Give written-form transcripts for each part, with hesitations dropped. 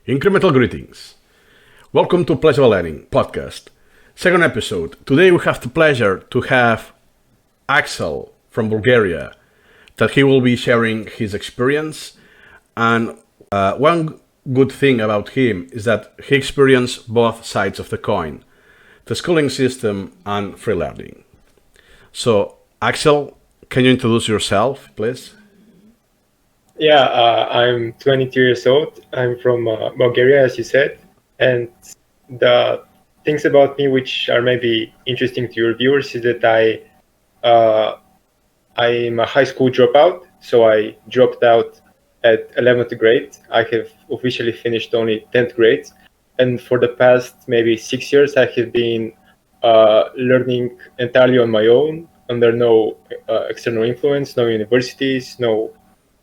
Incremental greetings. Welcome to Pleasurable Learning podcast. Second episode. Today we have the pleasure to have Axel from Bulgaria, that he will be sharing his experience. And one good thing about him is that he experienced both sides of the coin, the schooling system and free learning. So, Axel, can you introduce yourself, please? Yeah, I'm 22 years old. I'm from Bulgaria, as you said. And the things about me which are maybe interesting to your viewers is that I'm a high school dropout. So I dropped out at 11th grade. I have officially finished only 10th grade. And for the past maybe 6 years, I have been learning entirely on my own, under no external influence, no universities, no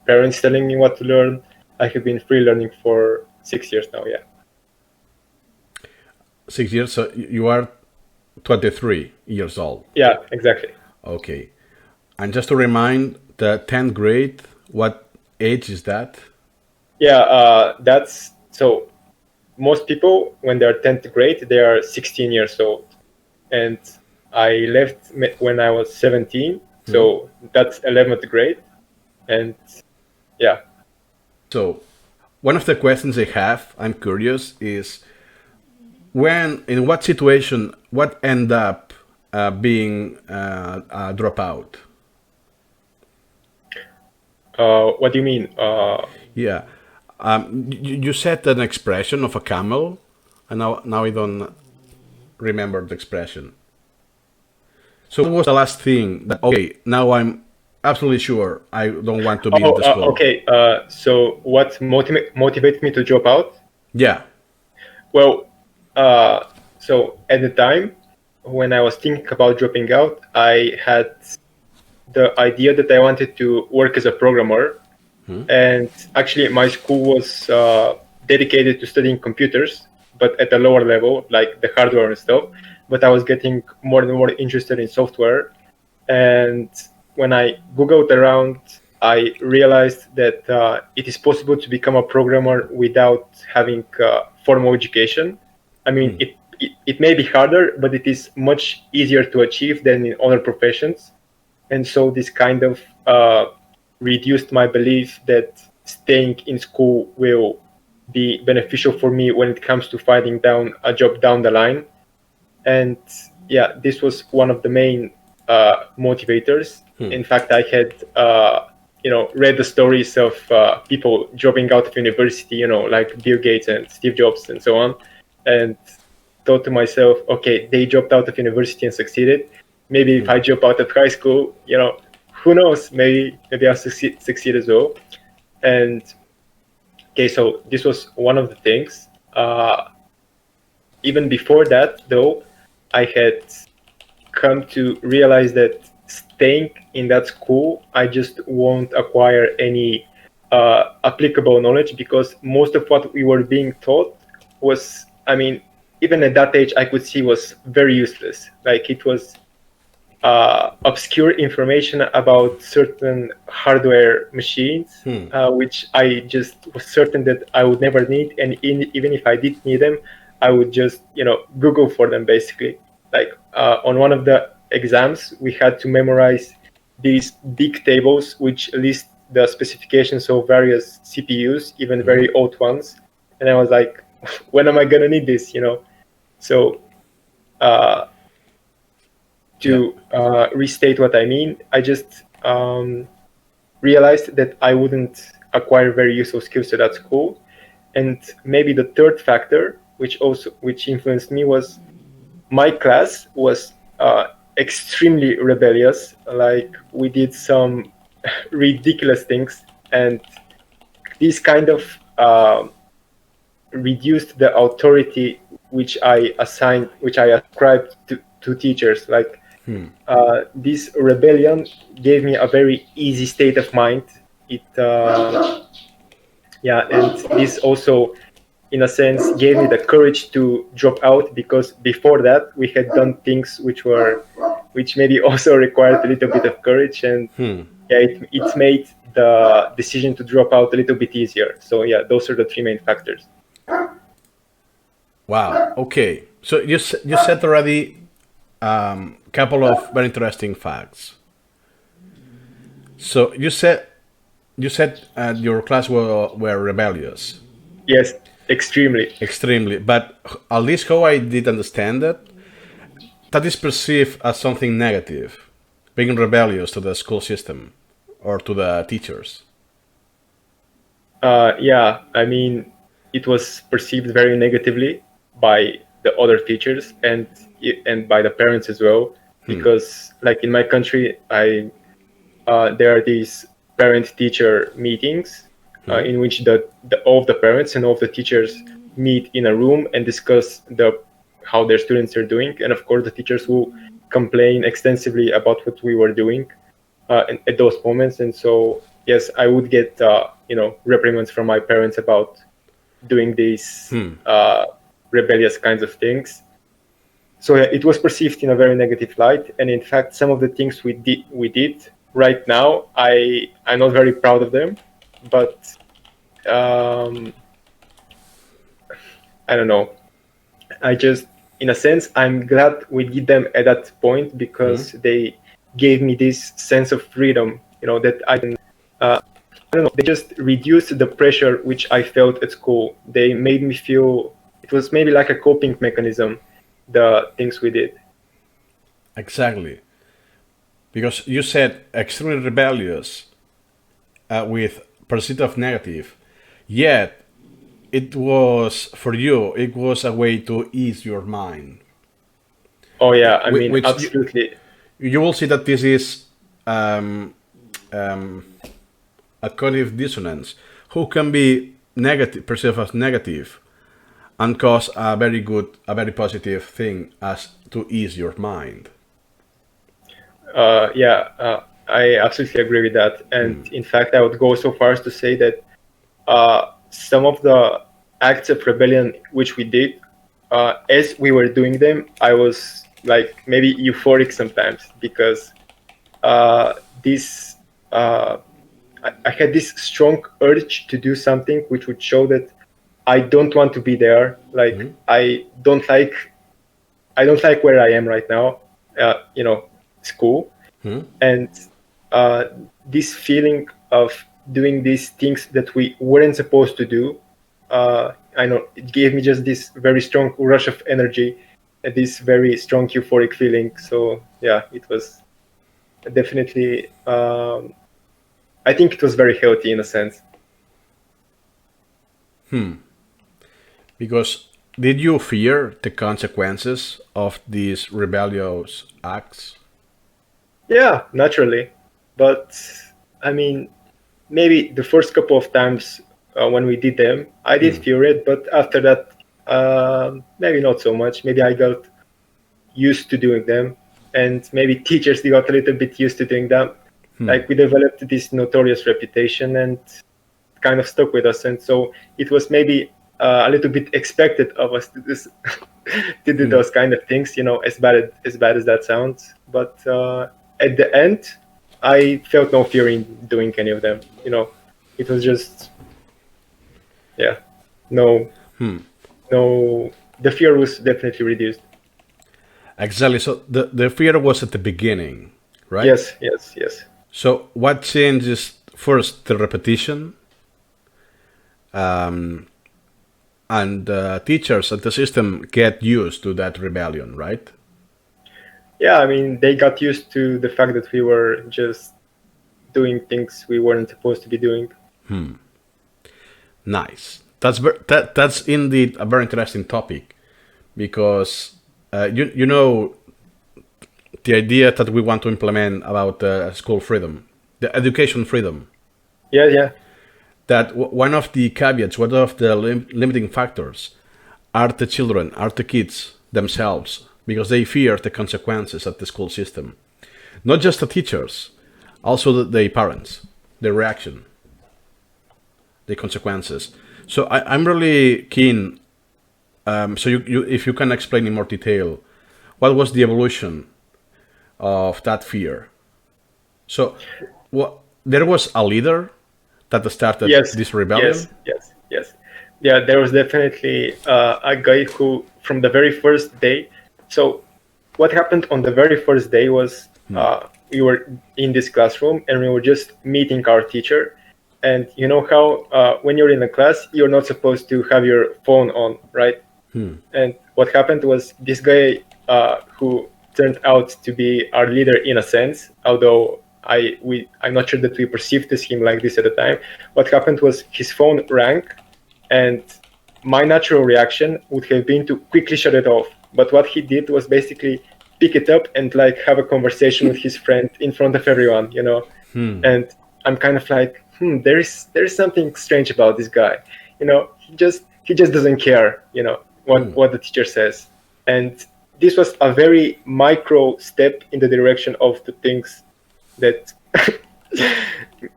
parents telling me what to learn. I have been free learning for 6 years now, yeah. 6 years, so you are 23 years old. Yeah, exactly. Okay. And just to remind, the 10th grade, what age is that? Yeah, that's so most people, when they're 10th grade, they are 16 years old. And I left when I was 17, so that's 11th grade. And yeah. So, one of the questions I have, I'm curious, is in what situation, what end up being a dropout? What do you mean? Yeah. You said an expression of a camel, and now I don't remember the expression. So, what was the last thing that, okay, now I'm absolutely sure I don't want to be in the school. Okay. So what motivated me to drop out? Yeah. Well, so at the time when I was thinking about dropping out, I had the idea that I wanted to work as a programmer. And actually my school was dedicated to studying computers, but at a lower level, like the hardware and stuff. But I was getting more and more interested in software. And when I Googled around, I realized that it is possible to become a programmer without having formal education. I mean, it may be harder, but it is much easier to achieve than in other professions. And so this kind of reduced my belief that staying in school will be beneficial for me when it comes to finding down a job down the line. And yeah, this was one of the main motivators. In fact, I had read the stories of people dropping out of university, like Bill Gates and Steve Jobs and so on, and thought to myself, okay, they dropped out of university and succeeded. Maybe if I drop out of high school, who knows? Maybe I'll succeed as well. And okay, so this was one of the things. Even before that, though, I had come to realize that staying in that school, I just won't acquire any applicable knowledge, because most of what we were being taught was, I mean, even at that age, I could see was very useless. Like, it was obscure information about certain hardware machines, which I just was certain that I would never need. And even if I did need them, I would just, Google for them, basically. Like on one of the exams, we had to memorize these big tables which list the specifications of various CPUs, even very old ones. And I was like, when am I going to need this, So to restate what I mean, I just realized that I wouldn't acquire very useful skills at that school. And maybe the third factor, which influenced me, was my class was extremely rebellious. Like, we did some ridiculous things, and this kind of reduced the authority which I ascribed to teachers. Like, this rebellion gave me a very easy state of mind. And this also, in a sense, gave me the courage to drop out, because before that we had done things which maybe also required a little bit of courage, and it made the decision to drop out a little bit easier. So yeah, those are the three main factors. Wow. Okay. So you said already couple of very interesting facts. So you said your class were rebellious, Yes, extremely. extremely. But at least how I did understand it, that is perceived as something negative, being rebellious to the school system or to the teachers. Yeah, I mean, it was perceived very negatively by the other teachers and by the parents as well, because like in my country, I there are these parent-teacher meetings in which all of the parents and all of the teachers meet in a room and discuss how their students are doing, and of course the teachers will complain extensively about what we were doing at those moments. And so yes, I would get reprimands from my parents about doing these rebellious kinds of things. So yeah, it was perceived in a very negative light, and in fact, some of the things we did right now, I'm not very proud of them, but um, I don't know. I just, in a sense, I'm glad we did them at that point because they gave me this sense of freedom. That I can. I don't know. They just reduced the pressure which I felt at school. They made me feel it was maybe like a coping mechanism. The things we did. Exactly, because you said extremely rebellious with pursuit of negative, yet it was for you. It was a way to ease your mind, Oh yeah, I mean, which absolutely. you will see that this is um, um, a cognitive dissonance who can be negative, perceived as negative, and cause a very positive thing as to ease your mind. Yeah, I absolutely agree with that. And in fact, I would go so far as to say that some of the acts of rebellion which we did, as we were doing them, I was like maybe euphoric sometimes because this I had this strong urge to do something which would show that I don't want to be there. Like I don't like where I am right now. School, and uh, this feeling of doing these things that we weren't supposed to do. I know it gave me just this very strong rush of energy, and this very strong euphoric feeling. So yeah, it was definitely. I think it was very healthy in a sense. Because did you fear the consequences of these rebellious acts? Yeah, naturally, but I mean, maybe the first couple of times when we did them, I did fear it, but after that, maybe not so much. Maybe I got used to doing them, and maybe teachers got a little bit used to doing them. Like we developed this notorious reputation and kind of stuck with us, and so it was maybe a little bit expected of us to do those kind of things. As bad as that sounds, but at the end, I felt no fear in doing any of them. It was just yeah, no, no. The fear was definitely reduced. Exactly. So the fear was at the beginning, right? Yes, yes, yes. So what changes first? The repetition, um, and teachers and the system get used to that rebellion, right? Yeah, I mean, they got used to the fact that we were just doing things we weren't supposed to be doing. Nice. That's indeed a very interesting topic because you know the idea that we want to implement about school freedom, the education freedom. Yeah, yeah. That one of the caveats, one of the limiting factors, are the children, are the kids themselves, because they fear the consequences of the school system. Not just the teachers, also the parents, the reaction, the consequences. So I'm really keen. So if you can explain in more detail, what was the evolution of that fear? So, what there was a leader that started Yes, this yes, rebellion. yes, yes. yeah, there was definitely a guy who, from the very first day. So, what happened on the very first day was we were in this classroom and we were just meeting our teacher. And you know how when you're in a class, you're not supposed to have your phone on, right? And what happened was this guy who turned out to be our leader in a sense, although I'm not sure that we perceived as him like this at the time. What happened was his phone rang, and my natural reaction would have been to quickly shut it off. But what he did was basically pick it up and like have a conversation with his friend in front of everyone, you know. And I'm kind of like, there is something strange about this guy, you know. He just doesn't care, you know, what the teacher says. And this was a very micro step in the direction of the things that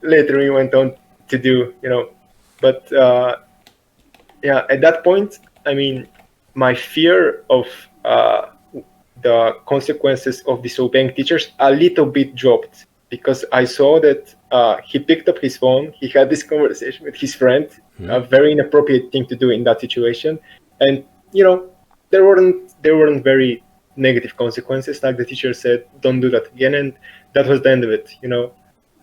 later we went on to do, you know. But yeah, at that point, I mean, my fear of the consequences of disobeying teachers a little bit dropped, because I saw that he picked up his phone, he had this conversation with his friend, a very inappropriate thing to do in that situation, and you know, there weren't very negative consequences. Like the teacher said, don't do that again, and that was the end of it. You know,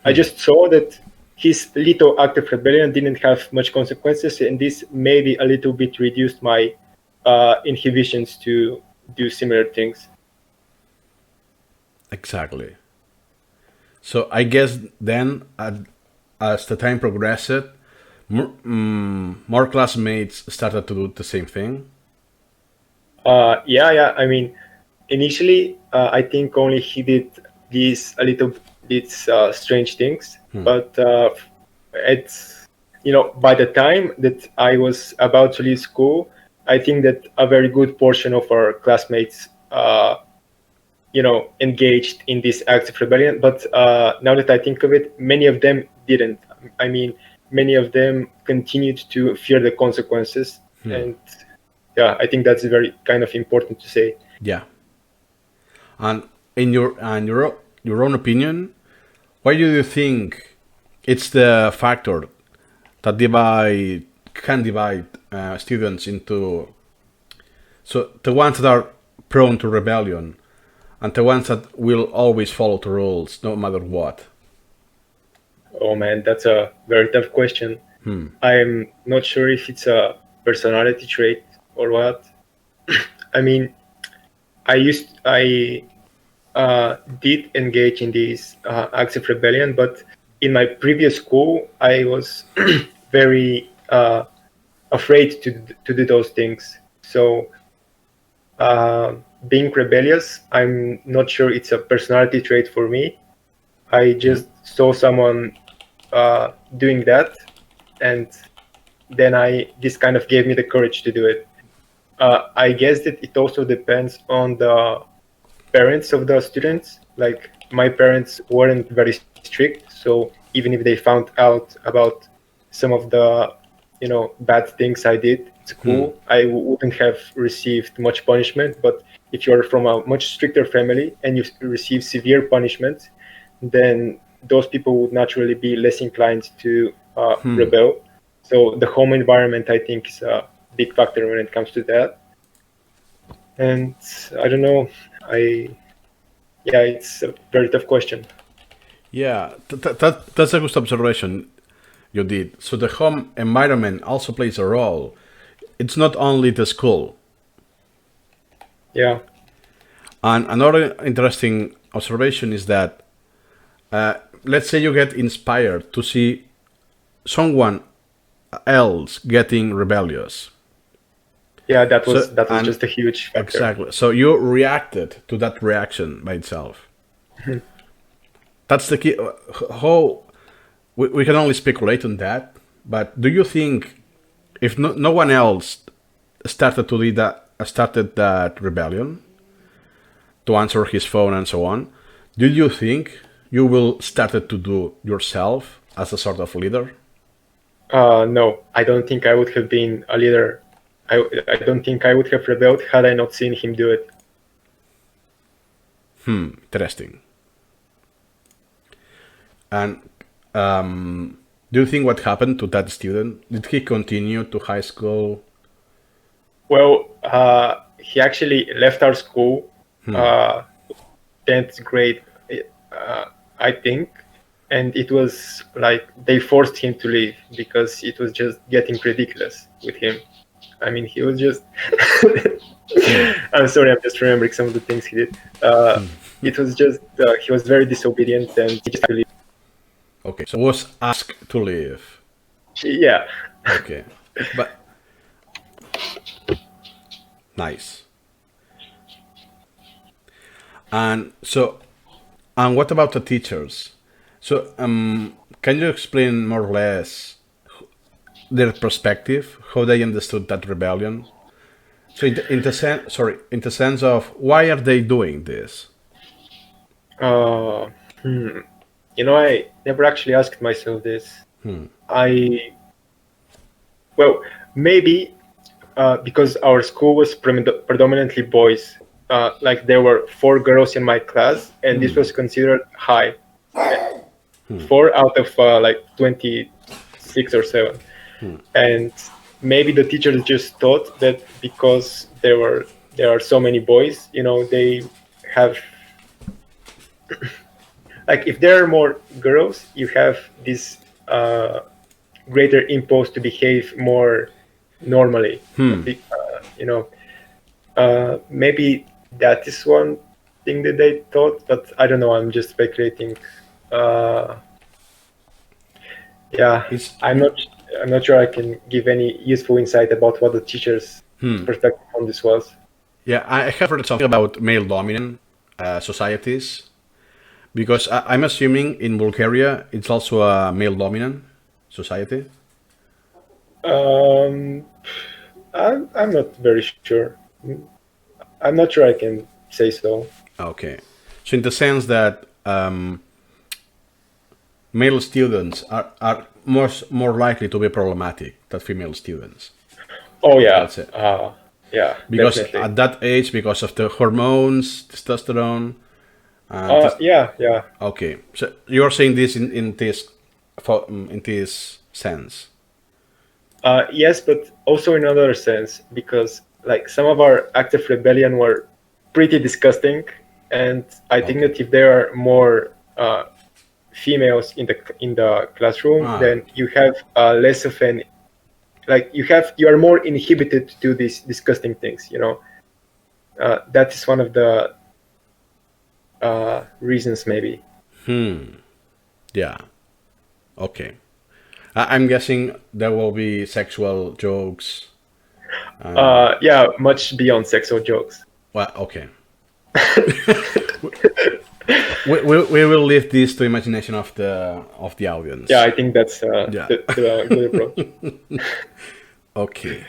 I just saw that his little act of rebellion didn't have much consequences, and this maybe a little bit reduced my inhibitions to do similar things. Exactly. So I guess then, as the time progressed, more classmates started to do the same thing. Yeah. I mean, initially, I think only he did these a little bit strange things, but it's, you know, by the time that I was about to leave school, I think that a very good portion of our classmates, you know, engaged in this acts of rebellion. But now that I think of it, many of them didn't. I mean, many of them continued to fear the consequences, and yeah, I think that's very kind of important to say. Yeah. And in your own opinion, why do you think it's the factor that can divide students into, so the ones that are prone to rebellion and the ones that will always follow the rules no matter what? Oh man, that's a very tough question. I'm not sure if it's a personality trait or what. I mean, I did engage in these acts of rebellion, but in my previous school, I was very afraid to do those things. So being rebellious, I'm not sure it's a personality trait for me. I just saw someone doing that, and then this kind of gave me the courage to do it. I guess that it also depends on the parents of the students. Like my parents weren't very strict, so even if they found out about some of the, you know, bad things I did at school, I wouldn't have received much punishment. But if you're from a much stricter family and you receive severe punishment, then those people would naturally be less inclined to rebel. So the home environment, I think, is a big factor when it comes to that. And I don't know, yeah, it's a very tough question. Yeah, that's a good observation you did. So the home environment also plays a role. It's not only the school. Yeah. And another interesting observation is that, let's say you get inspired to see someone else getting rebellious. Yeah, that was And just a huge factor. exactly. So you reacted to that reaction by itself. That's the key. How we can only speculate on that. But do you think if no one else started that rebellion to answer his phone and so on, do you think you will started to do yourself as a sort of leader? No, I don't think I would have been a leader. I don't think I would have rebelled had I not seen him do it. Interesting. And Do you think what happened to that student? Did he continue to high school? Well, he actually left our school, uh, 10th grade, uh, I think. And it was like they forced him to leave because it was just getting ridiculous with him. I mean, he was just. I'm sorry, I'm just remembering some of the things he did. It was just, he was very disobedient and he just had to leave. Okay, so was asked to leave. Yeah. Okay, but nice. And so, and what about the teachers? So, can you explain more or less their perspective, how they understood that rebellion? So, in the sense of why are they doing this? Uh, hmm. I never actually asked myself this. I, well, maybe because our school was predominantly boys. Like there were 4 girls in my class, and this was considered high. 4 out of like 26 or 7. And maybe the teachers just thought that because there are so many boys, they have like if there are more girls, you have this greater impulse to behave more normally. Maybe that is one thing that they thought, but I don't know. I'm just speculating. Yeah, It's I'm not sure I can give any useful insight about what the teacher's perspective on this was. Yeah, I have read something about male dominant societies because I'm assuming in Bulgaria it's also a male dominant society. Um, I'm not very sure. I'm not sure I can say so. Okay, so in the sense that male students are more likely to be problematic than female students. Oh yeah, That's it. yeah, Because definitely. at that age, because of the hormones, testosterone. Yeah. Okay, so you're saying this in this sense. Yes, but also in another sense, because like some of our acts of rebellion were pretty disgusting, and I think Okay. that if there are more females in the classroom, Ah, then you have less of an like you are more inhibited to do these disgusting things. That is one of the reasons, maybe. yeah. Okay. I'm guessing there will be sexual jokes. Yeah, much beyond sexual jokes. Well, okay. We will leave this to imagination of the audience. Yeah, I think that's Yeah. the good approach. Okay.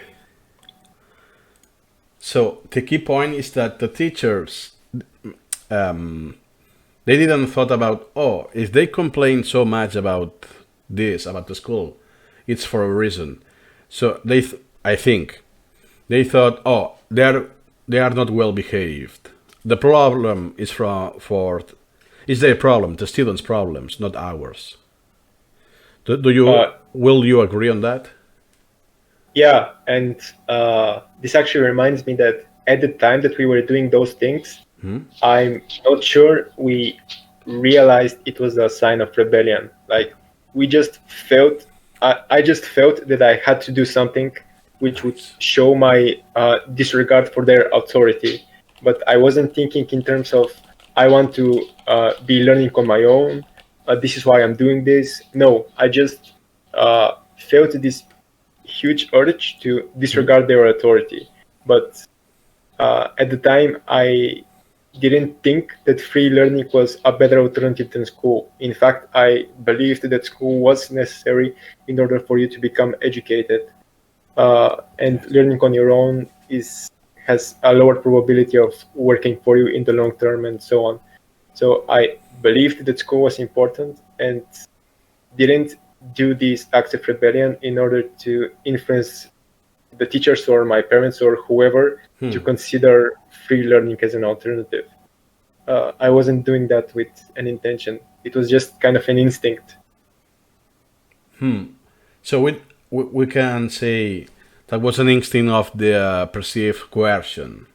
So the key point is that the teachers, they didn't thought about, oh, if they complain so much about this about the school, it's for a reason. So I think they thought, oh, they are not well behaved. The problem is is their problem, the students' problems, not ours. Will you agree on that? Yeah, and this actually reminds me that at the time that we were doing those things, I'm not sure we realized it was a sign of rebellion. Like we just felt, I just felt that I had to do something which would Nice. show my disregard for their authority. But I wasn't thinking in terms of I want to be learning on my own. This is why I'm doing this. No, I just felt this huge urge to disregard their authority. But at the time, I didn't think that free learning was a better alternative than school. In fact, I believed that school was necessary in order for you to become educated. And learning on your own has a lower probability of working for you in the long term and so on. So I believed that school was important and didn't do these acts of rebellion in order to influence the teachers or my parents or whoever to consider free learning as an alternative. I wasn't doing that with an intention. It was just kind of an instinct. So we can say that was an instinct of the perceived coercion,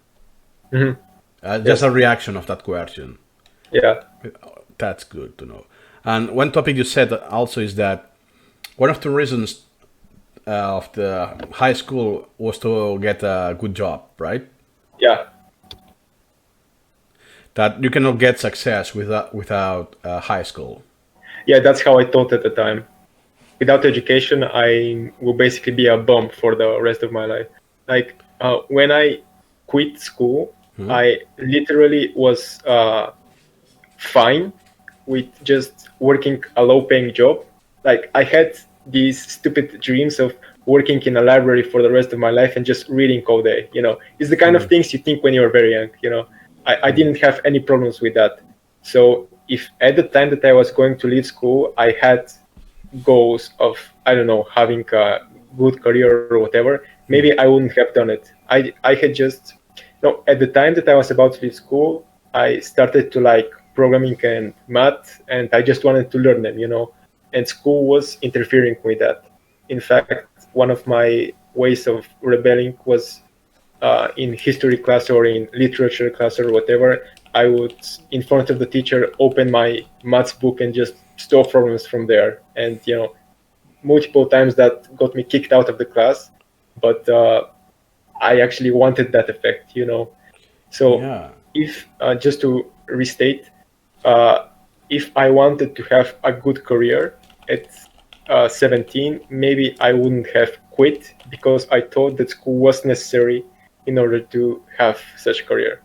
Hmm. just Yes. a reaction of that coercion. Yeah. That's good to know. And one topic you said also is that one of the reasons of the high school was to get a good job, right? Yeah. That you cannot get success without high school. Yeah. That's how I thought at the time. Without education, I will basically be a bum for the rest of my life. Like when I quit school, I literally was fine with just working a low-paying job. Like I had these stupid dreams of working in a library for the rest of my life and just reading all day. It's the kind of things you think when you're very young. I didn't have any problems with that. So if at the time that I was going to leave school, I had goals of, I don't know, having a good career or whatever, maybe I wouldn't have done it. I had just, no, at the time that I was about to leave school, I started to like programming and math, and I just wanted to learn them. And school was interfering with that. In fact, one of my ways of rebelling was in history class or in literature class or whatever, I would, in front of the teacher, open my maths book and just store problems from there. And multiple times that got me kicked out of the class, but I actually wanted that effect. So Yeah, if just to restate, uh, if I wanted to have a good career at 17, maybe I wouldn't have quit because I thought that school was necessary in order to have such career.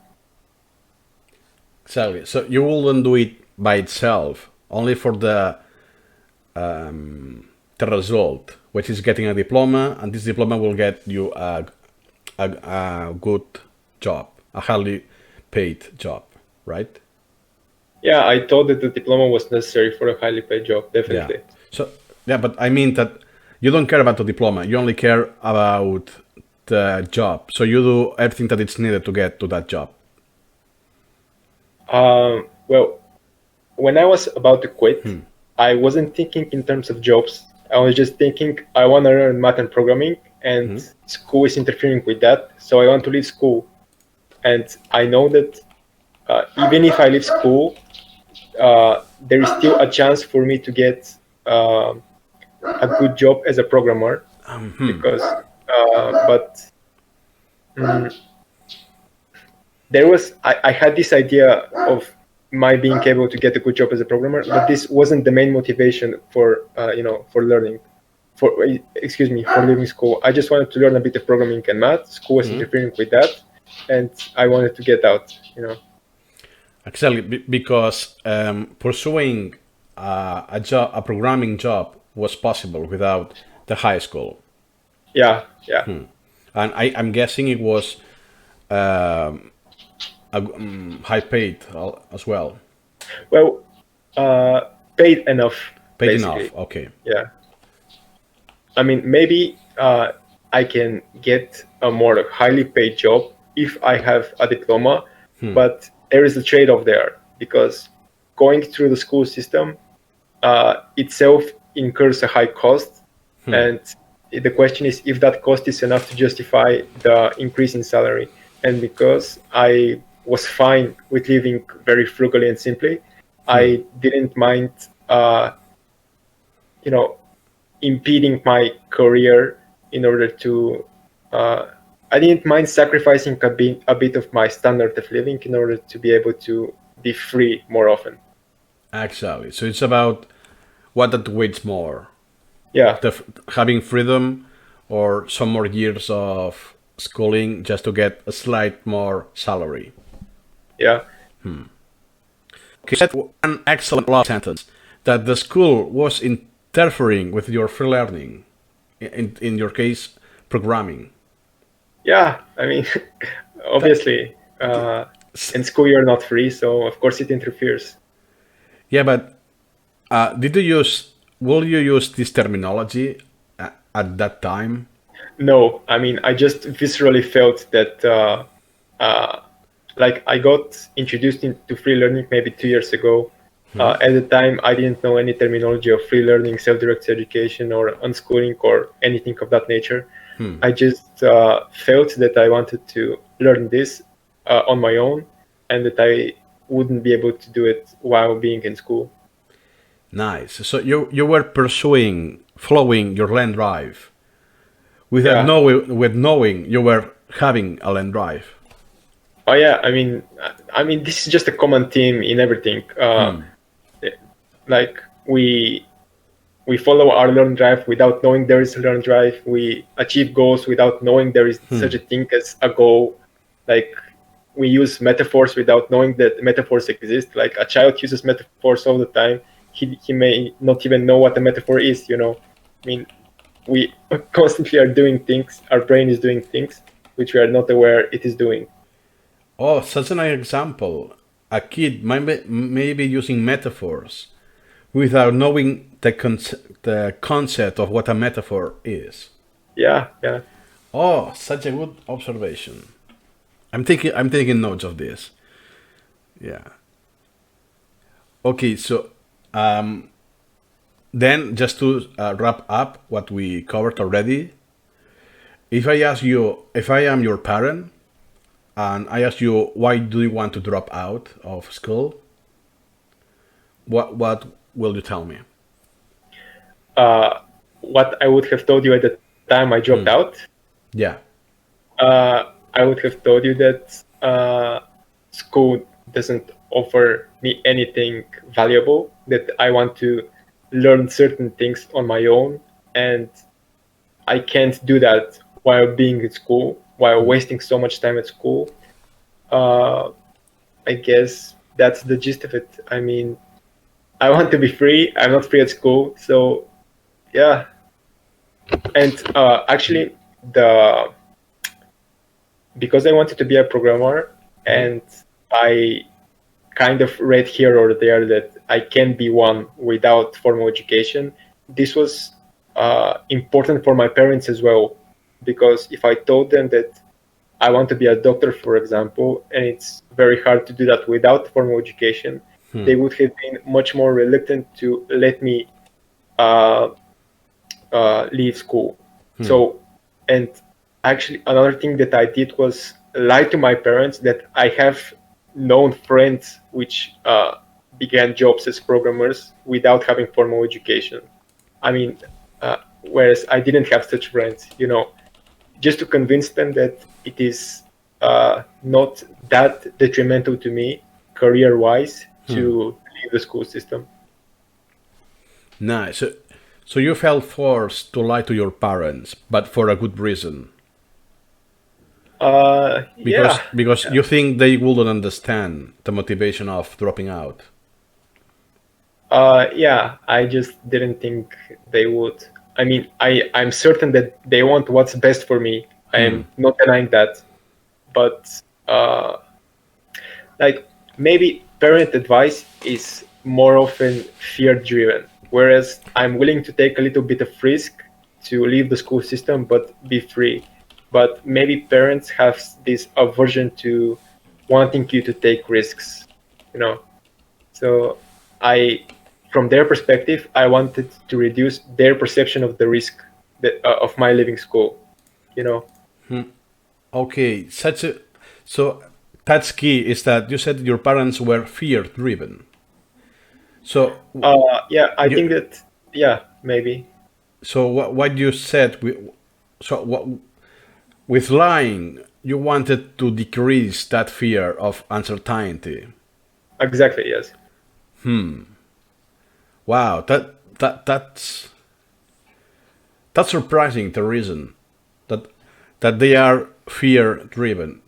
exactly. So you wouldn't do it by itself, only for the result, which is getting a diploma, and this diploma will get you a good job, a highly paid job, right? Yeah, I thought that the diploma was necessary for a highly paid job, Yeah. definitely. So yeah, but I mean that you don't care about the diploma. You only care about the job. So you do everything that is needed to get to that job. Well, when I was about to quit, I wasn't thinking in terms of jobs. I was just thinking I want to learn math and programming, and school is interfering with that. So I want to leave school. And I know that even if I leave school, there is still a chance for me to get a good job as a programmer because, but there was I had this idea of my being able to get a good job as a programmer, but this wasn't the main motivation for for learning. For excuse me, for leaving school, I just wanted to learn a bit of programming and math. School was interfering with that, and I wanted to get out. Actually, because pursuing a job, a programming job, was possible without the high school, Yeah, yeah. and I'm guessing it was high paid as well. Well, paid enough, Paid enough. basically. Okay. Yeah. I mean, maybe I can get a more highly paid job if I have a diploma, but there is a trade-off there because going through the school system itself incurs a high cost, and the question is if that cost is enough to justify the increase in salary. And because I was fine with living very frugally and simply, I didn't mind, you know, impeding my career in order to. I didn't mind sacrificing a bit of my standard of living in order to be able to be free more often. Exactly. So it's about what that weighs more, Yeah, having freedom or some more years of schooling just to get a slight more salary. yeah. Okay, said an excellent last sentence that the school was interfering with your free learning. In your case, programming. Yeah, I mean, obviously, in school you're not free, so of course it interferes. Yeah, but did you use? Will you use this terminology at that time? No, I mean, I just viscerally felt that, like, I got introduced into free learning maybe 2 years ago, At the time, I didn't know any terminology of free learning, self-directed education, or unschooling, or anything of that nature. I just felt that I wanted to learn this on my own, and that I wouldn't be able to do it while being in school. Nice. So you were following your land drive without Yeah. knowing you were having a land drive. Oh yeah. I mean, this is just a common theme in everything. Like we follow our learn drive without knowing there is a learn drive. We achieve goals without knowing there is such a thing as a goal. Like we use metaphors without knowing that metaphors exist. Like a child uses metaphors all the time. He may not even know what a metaphor is. I mean, we constantly are doing things. Our brain is doing things which we are not aware it is doing. Oh, such an example. A kid maybe using metaphors without knowing the concept of what a metaphor is. Yeah, yeah. Oh, such a good observation. I'm taking notes of this. Yeah. Okay, so then just to wrap up what we covered already, if I ask you, if I am your parent, and I ask you why do you want to drop out of school, what will you tell me? What I would have told you at the time I dropped out, Yeah. I would have told you that school doesn't offer me anything valuable, that I want to learn certain things on my own, and I can't do that while being at school, while wasting so much time at school. Uh, I guess that's the gist of it. I mean, I want to be free. I'm not free at school, so yeah. And actually, the because I wanted to be a programmer, and I kind of read here or there that I can be one without formal education. This was important for my parents as well, because if I told them that I want to be a doctor, for example, and it's very hard to do that without formal education, they would have been much more reluctant to let me uh, leave school. So, and actually, another thing that I did was lie to my parents that I have known friends which began jobs as programmers without having formal education. I mean, whereas I didn't have such friends, just to convince them that it is not that detrimental to me career-wise to leave the school system. Nice. So you felt forced to lie to your parents, but for a good reason. Yeah. Because you think they wouldn't understand the motivation of dropping out. Yeah, I just didn't think they would. I mean, I'm certain that they want what's best for me. I am not denying that. But like maybe parent advice is more often fear driven, whereas I'm willing to take a little bit of risk to leave the school system but be free. But maybe parents have this aversion to wanting you to take risks, you know. So I, from their perspective, I wanted to reduce their perception of the risk of my leaving school, you know. Okay, so that's key is that you said your parents were fear driven. So Yeah, I you, think that, yeah, maybe. so what you said with lying, you wanted to decrease that fear of uncertainty. Exactly, yes. Wow, that's surprising. The reason that they are fear driven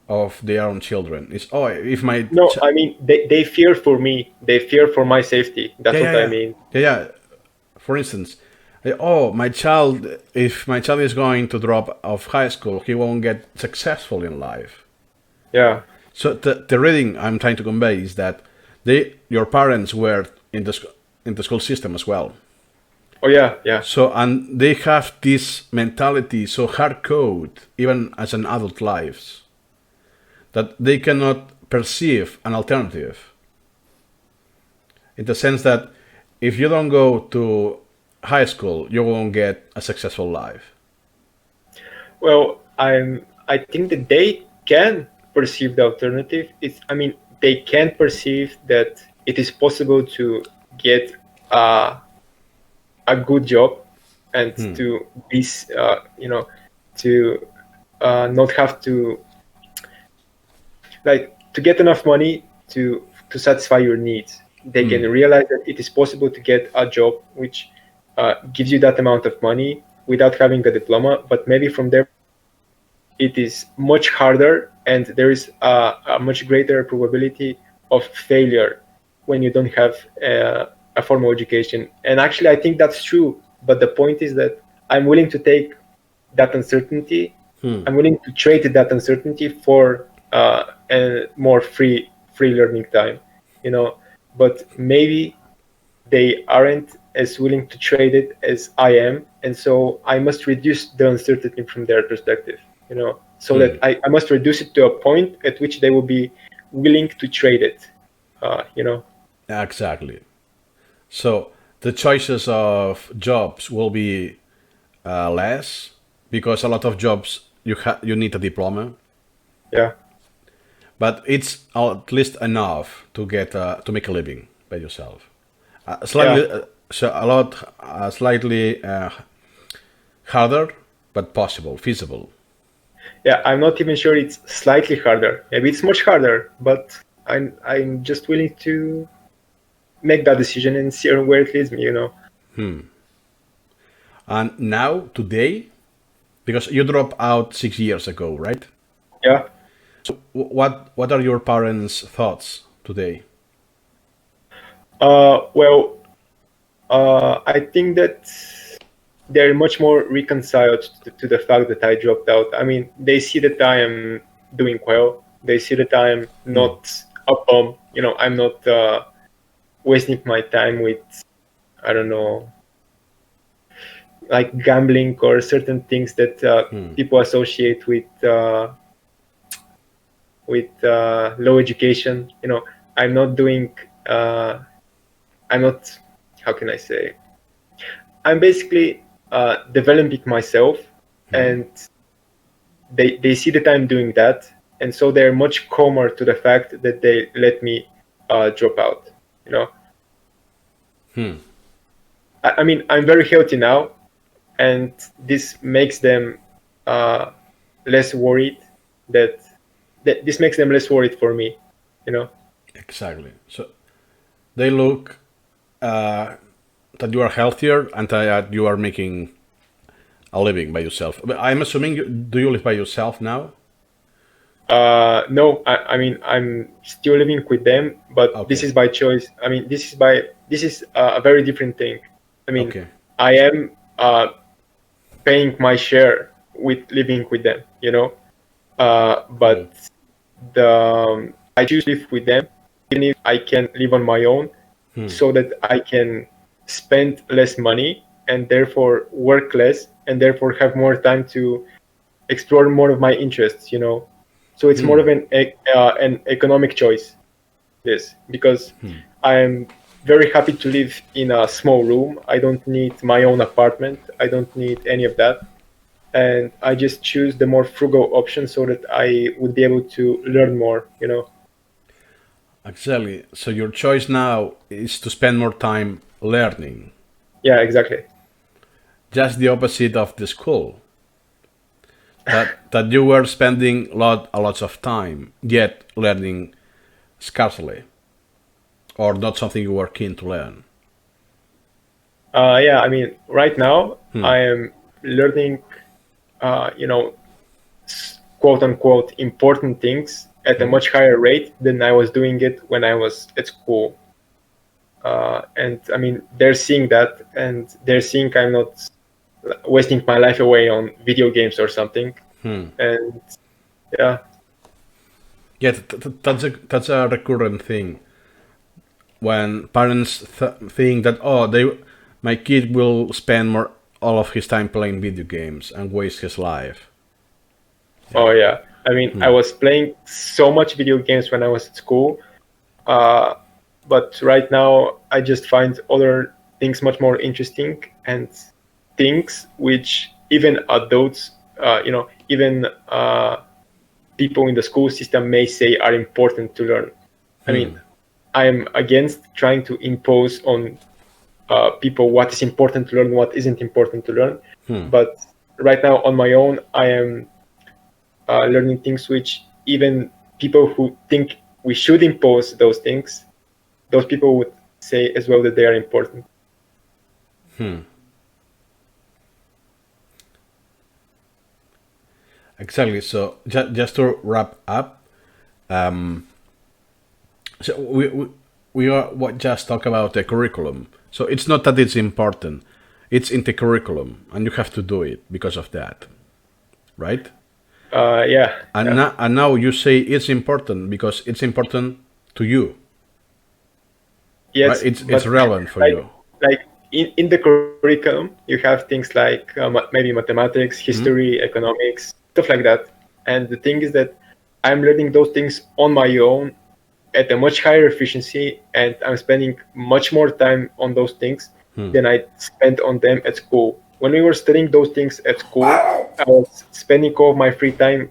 of their own children is if my No, I mean, they fear for me. They fear for my safety. yeah That's yeah what I yeah mean. yeah yeah. For instance, my child, if my child is going to drop off high school, he won't get successful in life. Yeah. So the reading I'm trying to convey is that your parents were in the school system as well. Oh, yeah, yeah. So and they have this mentality so hard code even as an adult lives that they cannot perceive an alternative. in the sense that if you don't go to high school, you won't get a successful life. Well, I think that they can perceive the alternative. They can perceive that it is possible to get uh, a good job and to be, to not have to, like, to get enough money to satisfy your needs. They can realize that it is possible to get a job which gives you that amount of money without having a diploma, but maybe from there it is much harder, and there is a much greater probability of failure when you don't have a formal education. And actually, I think that's true. But the point is that I'm willing to take that uncertainty. I'm willing to trade that uncertainty for a more free learning time. But maybe they aren't as willing to trade it as I am, and so I must reduce the uncertainty from their perspective. So that I must reduce it to a point at which they will be willing to trade it. Exactly. So the choices of jobs will be less because a lot of jobs you need a diploma, Yeah. but it's at least enough to get to make a living by yourself. Slightly, so a lot, slightly harder, but possible, feasible. Yeah, I'm not even sure it's slightly harder. Maybe it's much harder, but I'm just willing to make that decision and see where it leads me. And now, today, because you dropped out 6 years ago, right? Yeah. So what are your parents' thoughts today? Well, I think that they're much more reconciled to the fact that I dropped out. I mean, they see that I am doing well. They see that I am not a bum. I'm not wasting my time with, I don't know, like gambling or certain things that people associate with low education. I'm not doing. I'm not. How can I say? I'm basically developing myself, and they see that I'm doing that, and so they're much calmer to the fact that they let me drop out. I mean, I'm very healthy now, and this makes them less worried. That this makes them less worried for me. Exactly. So they look that you are healthier and that you are making a living by yourself. But I'm assuming do you live by yourself now? No, I mean, I'm still living with them, but this is by choice. I mean, this is a very different thing. I mean, I am paying my share with living with them. But I choose to live with them, even if I can live on my own, so that I can spend less money and therefore work less and therefore have more time to explore more of my interests. So it's more of an economic choice. Yes, because I'm very happy to live in a small room. I don't need my own apartment. I don't need any of that. And I just choose the more frugal option so that I would be able to learn more. Exactly. So your choice now is to spend more time learning. Yeah, exactly. Just the opposite of the school. That you were spending lots of time, yet learning scarcely, or not something you were keen to learn. Yeah, I mean, right now I am learning, quote unquote, important things at a much higher rate than I was doing it when I was at school. And I mean, they're seeing that, and they're seeing I'm not wasting my life away on video games or something. And yeah. Yeah, that's a recurrent thing. When parents think that my kid will spend all of his time playing video games and waste his life. Oh yeah, I mean, I was playing so much video games when I was at school. But right now, I just find other things much more interesting, and things which even adults, even people in the school system may say are important to learn. I mean, I'm against trying to impose on people what is important to learn, what isn't important to learn. But right now, on my own, I am learning things which even people who think we should impose those things, those people would say as well that they are important. Exactly. So just to wrap up, um, so we are what just talk about the curriculum. So it's not that it's important; it's in the curriculum, and you have to do it because of that, right? Yeah, And yeah. now you say it's important because it's important to you, right? Yes, It's but relevant for like you. like in the curriculum, you have things like maybe mathematics, history, economics, stuff like that. And the thing is that I'm learning those things on my own at a much higher efficiency, and I'm spending much more time on those things than I spent on them at school. When we were studying those things at school, I was spending all of my free time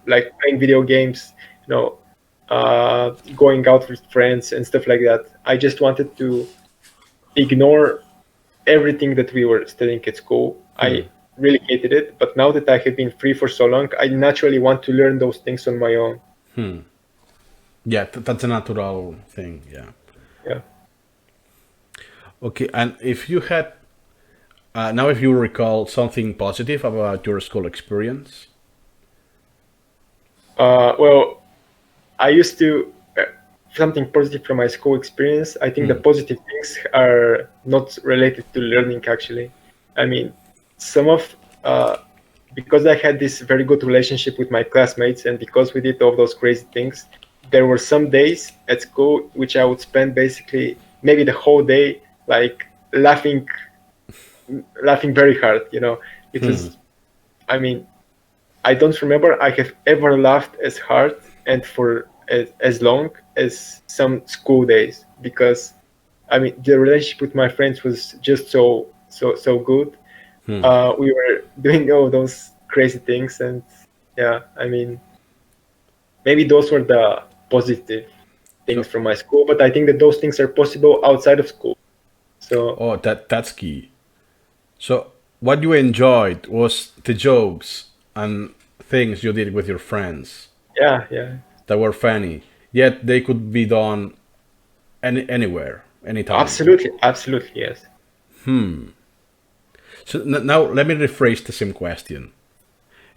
like playing video games, you know, going out with friends and stuff like that. I just wanted to ignore everything that we were studying at school. I really hated it, but now that I have been free for so long, I naturally want to learn those things on my own. Yeah, that's a natural thing. Yeah. Yeah. Okay. And if you had now, if you recall something positive about your school experience. Well, I used to something positive from my school experience. I think the positive things are not related to learning actually. I mean, some of because I had this very good relationship with my classmates, and because we did all those crazy things, there were some days at school which I would spend basically maybe the whole day like laughing, laughing very hard. You know, it was. I mean, I don't remember I have ever laughed as hard and for as long as some school days, because I mean the relationship with my friends was just so good. We were doing all those crazy things, and yeah, I mean maybe those were the positive things So, from my school, but I think that those things are possible outside of school. So oh, that's key. So, what you enjoyed was the jokes and things you did with your friends yeah, yeah, that were funny. Yet they could be done anywhere, anytime. absolutely, absolutely, yes. So now let me rephrase the same question: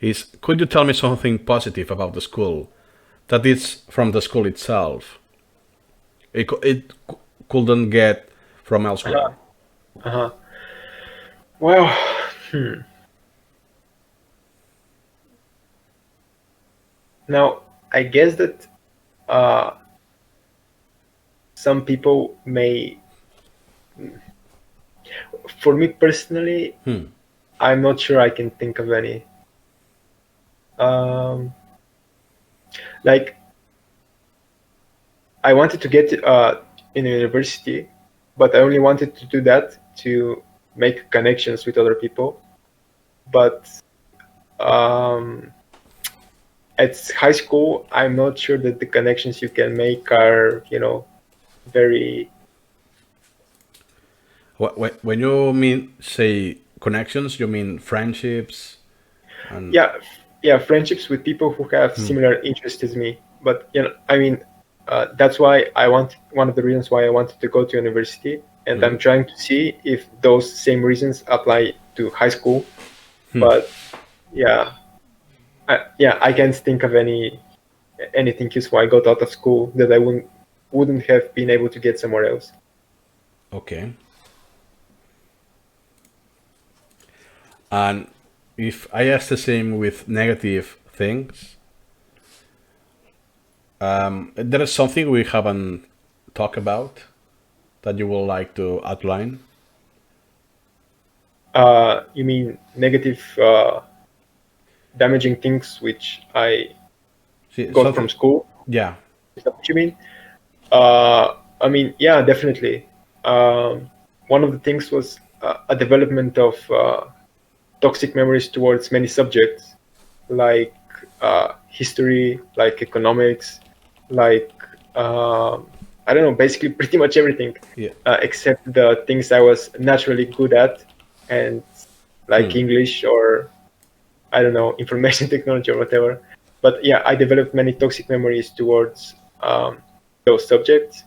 Is could you tell me something positive about the school that is from the school itself? It couldn't get from Uh-huh. elsewhere. Uh-huh. Well, now I guess that uh, some people may, for me personally, I'm not sure I can think of any. Um, like I wanted to get in a university, but I only wanted to do that to make connections with other people. But um, at high school, I'm not sure that the connections you can make are, very. When you mean say connections, you mean friendships and Yeah, yeah, friendships with people who have similar interests as me. But I mean, that's why I want one of the reasons why I wanted to go to university, and I'm trying to see if those same reasons apply to high school. But yeah, I can't think of anything useful I got out of school that I wouldn't have been able to get somewhere else. okay. And if I ask the same with negative things, there is something we haven't talked about that you would like to outline. You mean negative, damaging things which I See, got from something, school? yeah. Is that what you mean? Uh, I mean, yeah, definitely. One of the things was a development of toxic memories towards many subjects, like history, like economics, like I don't know, basically pretty much everything, Yeah. except the things I was naturally good at, and like English or I don't know, information technology or whatever. But yeah, I developed many toxic memories towards those subjects,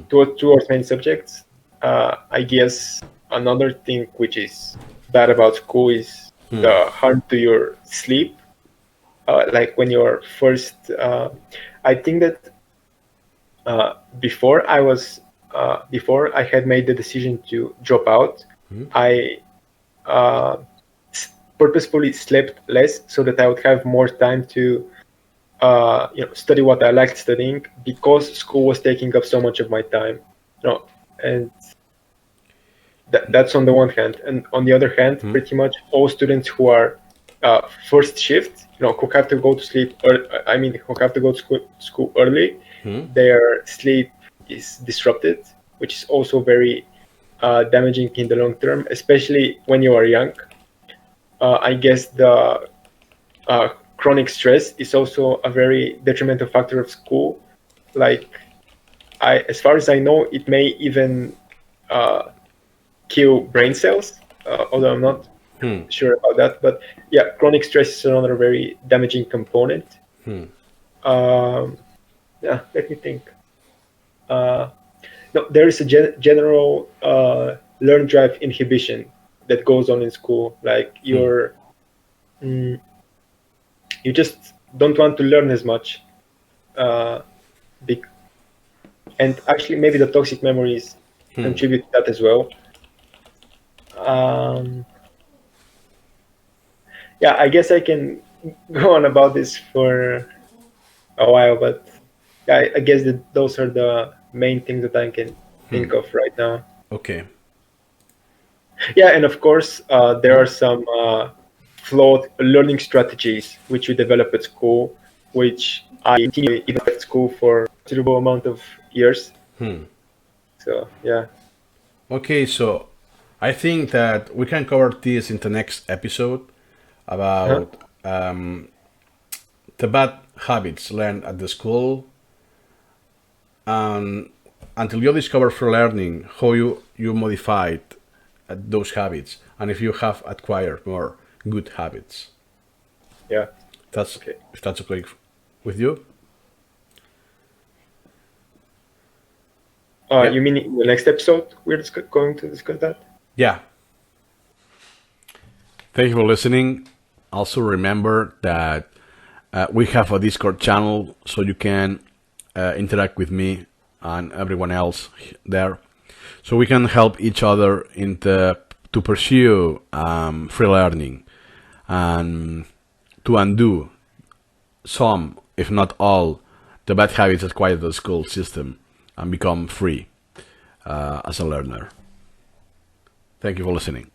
towards many subjects. I guess another thing which is bad about school is the harm to your sleep. Like when you're first, I think that before I had made the decision to drop out, I uh, purposefully slept less so that I would have more time to study what I liked studying because school was taking up so much of my time. And that's on the one hand, and on the other hand, pretty much all students who are first shift, who have to go to sleep, or I mean, who have to go to school early, their sleep is disrupted, which is also very damaging in the long term, especially when you are young. I guess the chronic stress is also a very detrimental factor of school. Like, as far as I know, it may even kill brain cells, although I'm not sure about that. But yeah, chronic stress is another very damaging component. Yeah, let me think. No, there is a general learn drive inhibition that goes on in school. Like you just don't want to learn as much. And actually, maybe the toxic memories contribute to that as well. Yeah, I guess I can go on about this for a while, but yeah, I guess that those are the main things that I can think of right now. Okay. Yeah, and of course, there are some flawed learning strategies which you develop at school, which I continue even at school for a considerable amount of years. So yeah. Okay, so I think that we can cover this in the next episode about the bad habits learned at the school, and until you discover through learning how you modified those habits, and if you have acquired more good habits. Yeah. That's Okay. if that's okay with you. Yeah. You mean in the next episode we're going to discuss that? Yeah. Thank you for listening. Also remember that we have a Discord channel, so you can interact with me and everyone else there, so we can help each other to pursue free learning and to undo some, if not all, the bad habits acquired in the school system and become free as a learner. Thank you for listening.